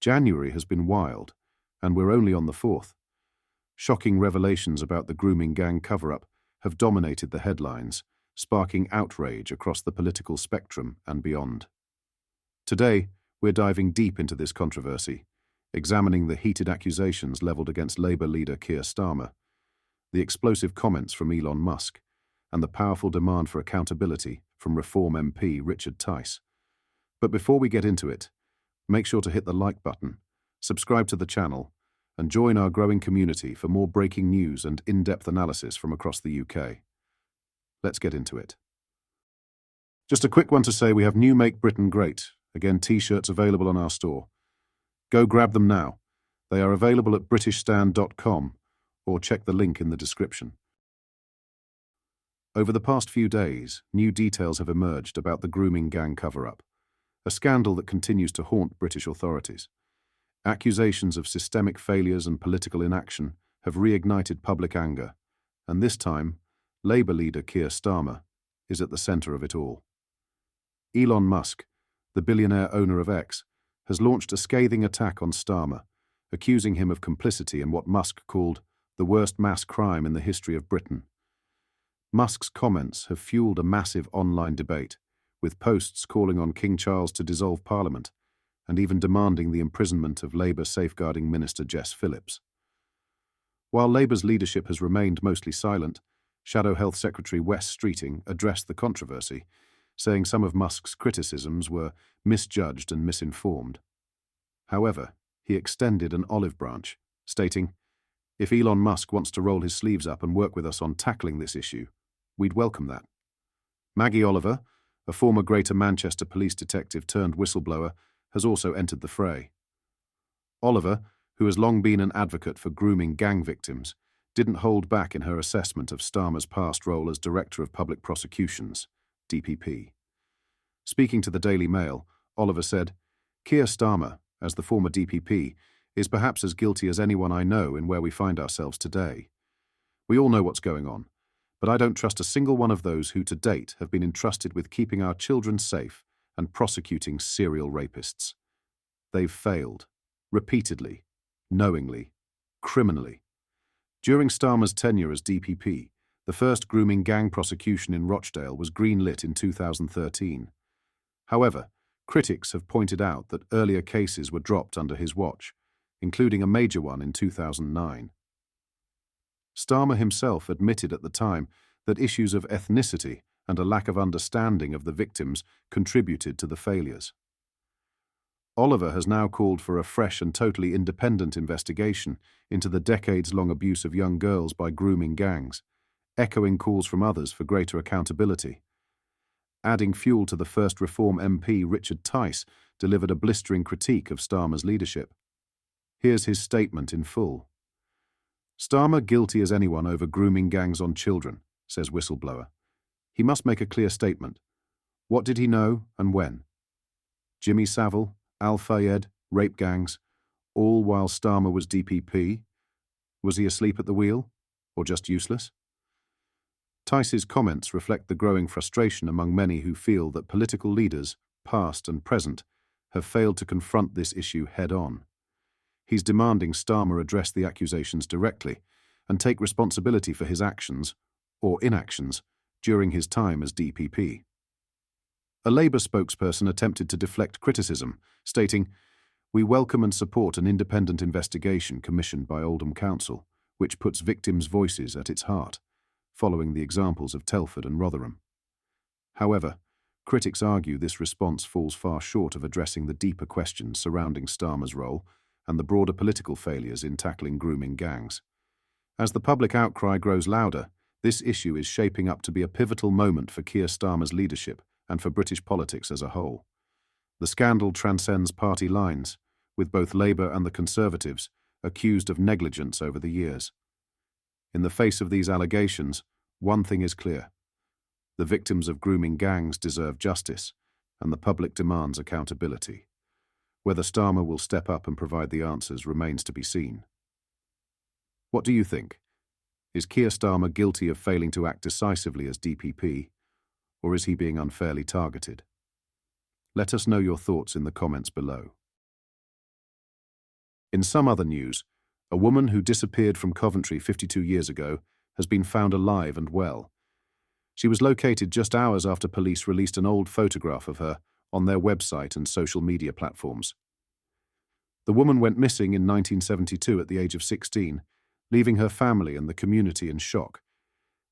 January has been wild, and we're only on the 4th. Shocking revelations about the grooming gang cover-up have dominated the headlines, sparking outrage across the political spectrum and beyond. Today, we're diving deep into this controversy, examining the heated accusations leveled against Labour leader Keir Starmer, the explosive comments from Elon Musk, and the powerful demand for accountability from Reform MP Richard Tice. But before we get into it, make sure to hit the like button, subscribe to the channel, and join our growing community for more breaking news and in-depth analysis from across the UK. Let's get into it. Just a quick one to say we have new Make Britain Great, again t-shirts available on our store. Go grab them now. They are available at britishstand.com or check the link in the description. Over the past few days, new details have emerged about the grooming gang cover-up, a scandal that continues to haunt British authorities. Accusations of systemic failures and political inaction have reignited public anger, and this time, Labour leader Keir Starmer is at the centre of it all. Elon Musk, the billionaire owner of X, has launched a scathing attack on Starmer, accusing him of complicity in what Musk called the worst mass crime in the history of Britain. Musk's comments have fueled a massive online debate, with posts calling on King Charles to dissolve Parliament and even demanding the imprisonment of Labour Safeguarding Minister Jess Phillips. While Labour's leadership has remained mostly silent, Shadow Health Secretary Wes Streeting addressed the controversy, saying some of Musk's criticisms were misjudged and misinformed. However, he extended an olive branch, stating, "If Elon Musk wants to roll his sleeves up and work with us on tackling this issue, we'd welcome that." Maggie Oliver, a former Greater Manchester police detective turned whistleblower, has also entered the fray. Oliver, who has long been an advocate for grooming gang victims, didn't hold back in her assessment of Starmer's past role as Director of Public Prosecutions, DPP. Speaking to the Daily Mail, Oliver said, "Keir Starmer, as the former DPP, is perhaps as guilty as anyone I know in where we find ourselves today. We all know what's going on, but I don't trust a single one of those who to date have been entrusted with keeping our children safe and prosecuting serial rapists. They've failed, repeatedly, knowingly, criminally." During Starmer's tenure as DPP, the first grooming gang prosecution in Rochdale was greenlit in 2013. However, critics have pointed out that earlier cases were dropped under his watch, including a major one in 2009. Starmer himself admitted at the time that issues of ethnicity and a lack of understanding of the victims contributed to the failures. Oliver has now called for a fresh and totally independent investigation into the decades-long abuse of young girls by grooming gangs, echoing calls from others for greater accountability. Adding fuel to the first Reform MP Richard Tice delivered a blistering critique of Starmer's leadership. Here's his statement in full. "Starmer guilty as anyone over grooming gangs on children," says whistleblower. "He must make a clear statement. What did he know and when? Jimmy Savile, Al Fayed, rape gangs, all while Starmer was DPP? Was he asleep at the wheel, or just useless?" Tice's comments reflect the growing frustration among many who feel that political leaders, past and present, have failed to confront this issue head-on. He's demanding Starmer address the accusations directly and take responsibility for his actions, or inactions, during his time as DPP. A Labour spokesperson attempted to deflect criticism, stating, "We welcome and support an independent investigation commissioned by Oldham Council, which puts victims' voices at its heart, following the examples of Telford and Rotherham." However, critics argue this response falls far short of addressing the deeper questions surrounding Starmer's role and the broader political failures in tackling grooming gangs. As the public outcry grows louder, this issue is shaping up to be a pivotal moment for Keir Starmer's leadership and for British politics as a whole. The scandal transcends party lines, with both Labour and the Conservatives accused of negligence over the years. In the face of these allegations, one thing is clear. The victims of grooming gangs deserve justice, and the public demands accountability. Whether Starmer will step up and provide the answers remains to be seen. What do you think? Is Keir Starmer guilty of failing to act decisively as DPP, or is he being unfairly targeted? Let us know your thoughts in the comments below. In some other news, a woman who disappeared from Coventry 52 years ago has been found alive and well. She was located just hours after police released an old photograph of her on their website and social media platforms. The woman went missing in 1972 at the age of 16, leaving her family and the community in shock.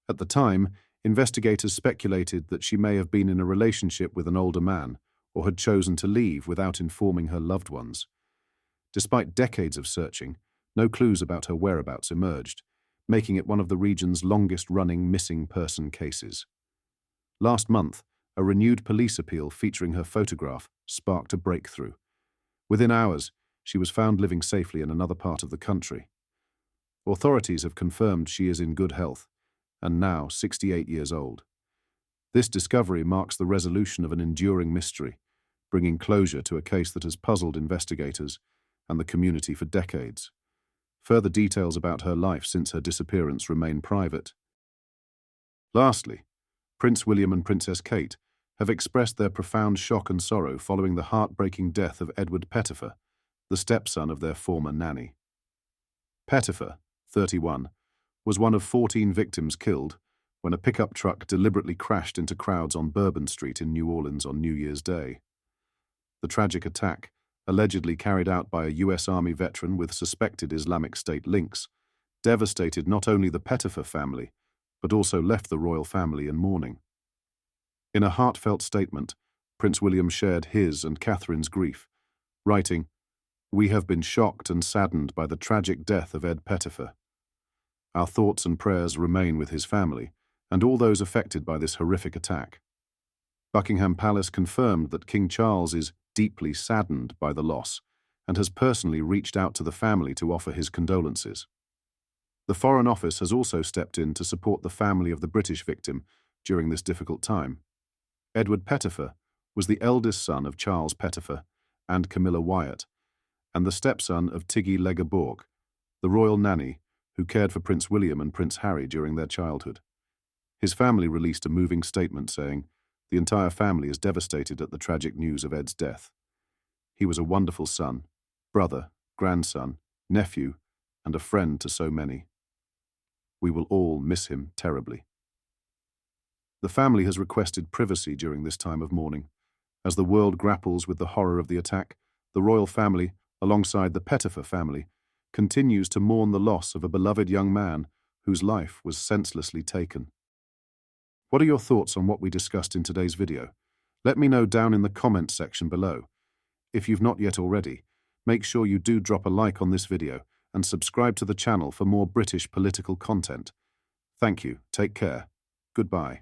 At the time, investigators speculated that she may have been in a relationship with an older man or had chosen to leave without informing her loved ones. Despite decades of searching, no clues about her whereabouts emerged, making it one of the region's longest-running missing person cases. Last month, a renewed police appeal featuring her photograph sparked a breakthrough. Within hours, she was found living safely in another part of the country. Authorities have confirmed she is in good health, and now 68 years old. This discovery marks the resolution of an enduring mystery, bringing closure to a case that has puzzled investigators and the community for decades. Further details about her life since her disappearance remain private. Lastly, Prince William and Princess Kate have expressed their profound shock and sorrow following the heartbreaking death of Edward Pettifer, the stepson of their former nanny. Pettifer, 31, was one of 14 victims killed when a pickup truck deliberately crashed into crowds on Bourbon Street in New Orleans on New Year's Day. The tragic attack, allegedly carried out by a U.S. Army veteran with suspected Islamic State links, devastated not only the Pettifer family, but also left the royal family in mourning. In a heartfelt statement, Prince William shared his and Catherine's grief, writing, "We have been shocked and saddened by the tragic death of Ed Pettifer. Our thoughts and prayers remain with his family and all those affected by this horrific attack." Buckingham Palace confirmed that King Charles is deeply saddened by the loss and has personally reached out to the family to offer his condolences. The Foreign Office has also stepped in to support the family of the British victim during this difficult time. Edward Pettifer was the eldest son of Charles Pettifer and Camilla Wyatt, and the stepson of Tiggy Leger-Bourke, the royal nanny who cared for Prince William and Prince Harry during their childhood. His family released a moving statement saying, "The entire family is devastated at the tragic news of Ed's death. He was a wonderful son, brother, grandson, nephew, and a friend to so many. We will all miss him terribly." The family has requested privacy during this time of mourning. As the world grapples with the horror of the attack, the royal family, alongside the Pettifer family, continues to mourn the loss of a beloved young man whose life was senselessly taken. What are your thoughts on what we discussed in today's video? Let me know down in the comments section below. If you've not yet already, make sure you do drop a like on this video and subscribe to the channel for more British political content. Thank you, take care, goodbye.